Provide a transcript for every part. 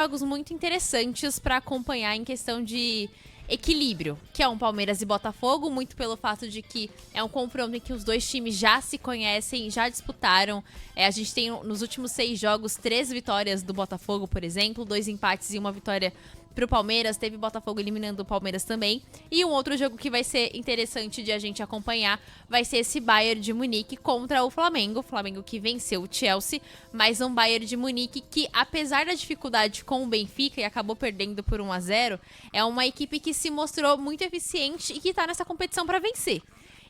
jogos muito interessantes para acompanhar em questão de equilíbrio, que é um Palmeiras e Botafogo, muito pelo fato de que é um confronto em que os dois times já se conhecem, já disputaram. A gente tem nos últimos 6 jogos 3 vitórias do Botafogo, por exemplo, 2 empates e 1 vitória pro Palmeiras. Teve Botafogo eliminando o Palmeiras também. E um outro jogo que vai ser interessante de a gente acompanhar vai ser esse Bayern de Munique contra o Flamengo. O Flamengo que venceu o Chelsea, mas um Bayern de Munique que, apesar da dificuldade com o Benfica e acabou perdendo por 1-0, é uma equipe que se mostrou muito eficiente e que tá nessa competição para vencer.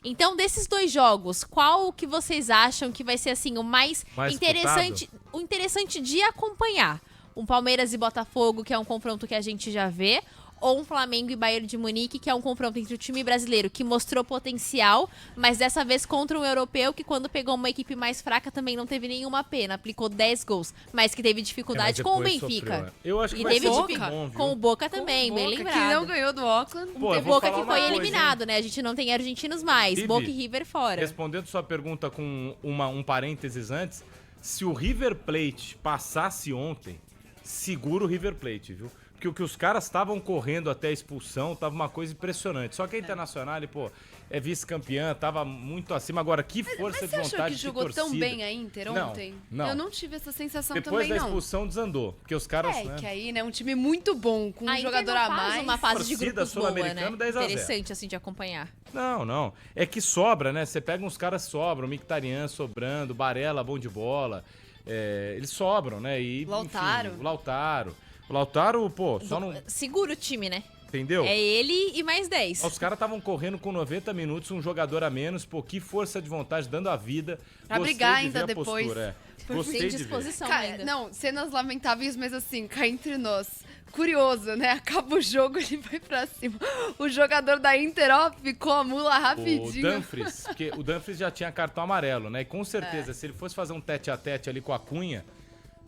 Então, desses 2 jogos, qual que vocês acham que vai ser assim o mais interessante, o interessante de acompanhar? Um Palmeiras e Botafogo, que é um confronto que a gente já vê, ou um Flamengo e Bayern de Munique, que é um confronto entre o time brasileiro, que mostrou potencial, mas dessa vez contra um europeu, que quando pegou uma equipe mais fraca também não teve nenhuma pena, aplicou 10 gols, mas que teve dificuldade com o Benfica. Sofreu, Eu acho que e vai teve ser bom, viu? com o Boca também, bem lembrado. Que não ganhou do Auckland. Pô, O Boca que foi eliminado, né? A gente não tem argentinos mais. Vivi, Boca e River fora. Respondendo sua pergunta com um parênteses antes, se o River Plate passasse ontem, segura o River Plate, viu? Porque o que os caras estavam correndo até a expulsão tava uma coisa impressionante. Só que a Internacional, pô, é vice-campeã, tava muito acima. Agora, que força de vontade de torcida. Mas você achou que jogou tão bem a Inter ontem? Não. Eu não tive essa sensação Depois também, da não. expulsão desandou, porque os caras... Que aí, né, um time muito bom, com um jogador a mais. Uma fase de Torcida grupos boa, né? sul-americana, 10-0. Interessante, assim, de acompanhar. Não. É que sobra, né? Você pega uns caras sobram, o Mkhitaryan sobrando, Barella bom de bola. Eles sobram, né? E, Lautaro. Enfim, o Lautaro, pô, só não... Segura o time, né? Entendeu? É ele e mais 10. Os caras estavam correndo com 90 minutos, um jogador a menos, pô, que força de vontade, dando a vida. Pra Gostei brigar de ainda ver a depois. postura, Gostei Sem de ver. disposição Cara, ainda. não, cenas lamentáveis, mas assim, cá entre nós. Curioso, né? Acaba o jogo, ele vai pra cima. O jogador da Inter, ó, ficou a mula rapidinho. O Dumfries, porque o Dumfries já tinha cartão amarelo, né? E com certeza, se ele fosse fazer um tete-a-tete ali com a Cunha,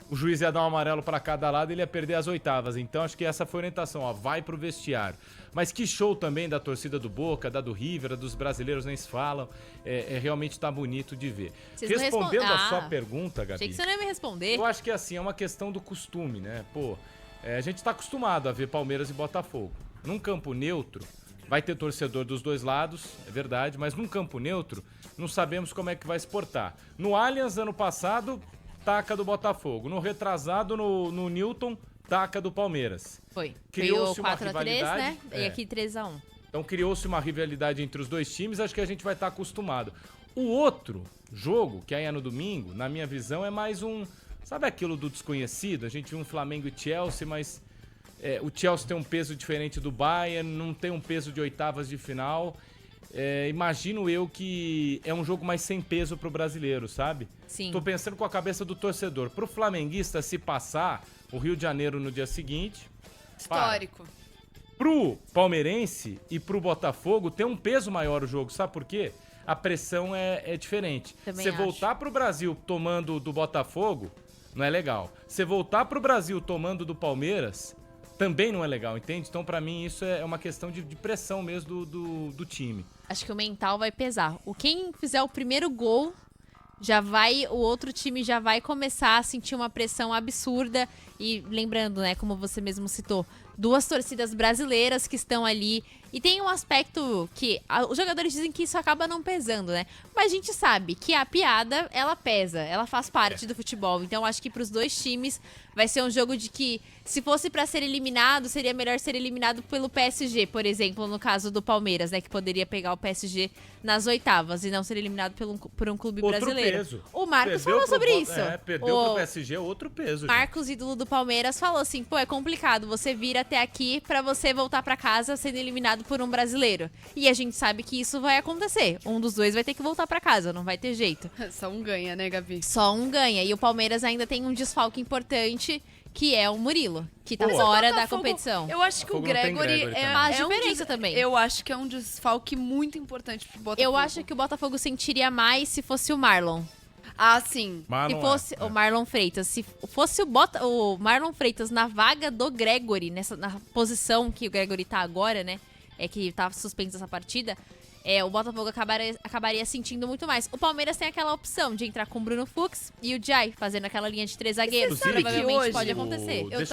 o juiz ia dar um amarelo pra cada lado e ele ia perder as oitavas. Então acho que essa foi a orientação, ó, vai pro vestiário. Mas que show também da torcida do Boca, da do River, dos brasileiros nem se falam. Realmente tá bonito de ver. Respondendo a sua pergunta, Gabi... Achei que você não ia me responder. Eu acho que assim, é uma questão do costume, né? Pô, a gente tá acostumado a ver Palmeiras e Botafogo. Num campo neutro, vai ter torcedor dos dois lados, é verdade, mas num campo neutro, não sabemos como é que vai se portar. No Allianz, ano passado, taca do Botafogo. No retrasado, no Newton, taca do Palmeiras. Foi. Criou-se uma 4-3, rivalidade, né? E aqui 3-1. Então criou-se uma rivalidade entre os dois times, acho que a gente vai estar acostumado. O outro jogo, que aí é no domingo, na minha visão, é mais um... Sabe aquilo do desconhecido? A gente viu um Flamengo e Chelsea, mas o Chelsea tem um peso diferente do Bayern, não tem um peso de oitavas de final. Imagino eu que é um jogo mais sem peso pro brasileiro, sabe? Sim. Tô pensando com a cabeça do torcedor. Pro flamenguista, se passar o Rio de Janeiro no dia seguinte... Histórico. Pro palmeirense e pro Botafogo tem um peso maior o jogo, sabe por quê? A pressão é diferente. Também Você acho. voltar pro Brasil tomando do Botafogo, não é legal. Você voltar pro Brasil tomando do Palmeiras, também não é legal, entende? Então, pra mim, isso é uma questão de pressão mesmo do time. Acho que o mental vai pesar. Quem fizer o primeiro gol, o outro time já vai começar a sentir uma pressão absurda. E lembrando, né, como você mesmo citou, 2 torcidas brasileiras que estão ali. E tem um aspecto que os jogadores dizem que isso acaba não pesando, né? Mas a gente sabe que a piada, ela pesa, ela faz parte do futebol. Então acho que pros 2 times vai ser um jogo de que, se fosse pra ser eliminado, seria melhor ser eliminado pelo PSG, por exemplo, no caso do Palmeiras, né? Que poderia pegar o PSG nas oitavas e não ser eliminado por um clube brasileiro. Peso. O Marcos Perdeu falou sobre isso. Perdeu pro PSG, outro peso. Marcos, ídolo do Palmeiras, falou assim, pô, é complicado você vir até aqui pra você voltar pra casa sendo eliminado por um brasileiro. E a gente sabe que isso vai acontecer. Um dos dois vai ter que voltar pra casa, não vai ter jeito. Só um ganha, né, Gabi? Só um ganha. E o Palmeiras ainda tem um desfalque importante, que é o Murilo, que tá fora da competição. Eu acho que o Gregory faz diferença também. Eu acho que é um desfalque muito importante pro Botafogo. Eu acho que o Botafogo sentiria mais se fosse o Marlon. Ah, sim. Se fosse o Marlon Freitas, se fosse o Marlon Freitas na vaga do Gregory, na posição que o Gregory tá agora, né? Que tá suspenso essa partida, o Botafogo acabaria sentindo muito mais. O Palmeiras tem aquela opção de entrar com o Bruno Fux e o Jai, fazendo aquela linha de 3 zagueiros. Você sabe que Provavelmente hoje pode acontecer.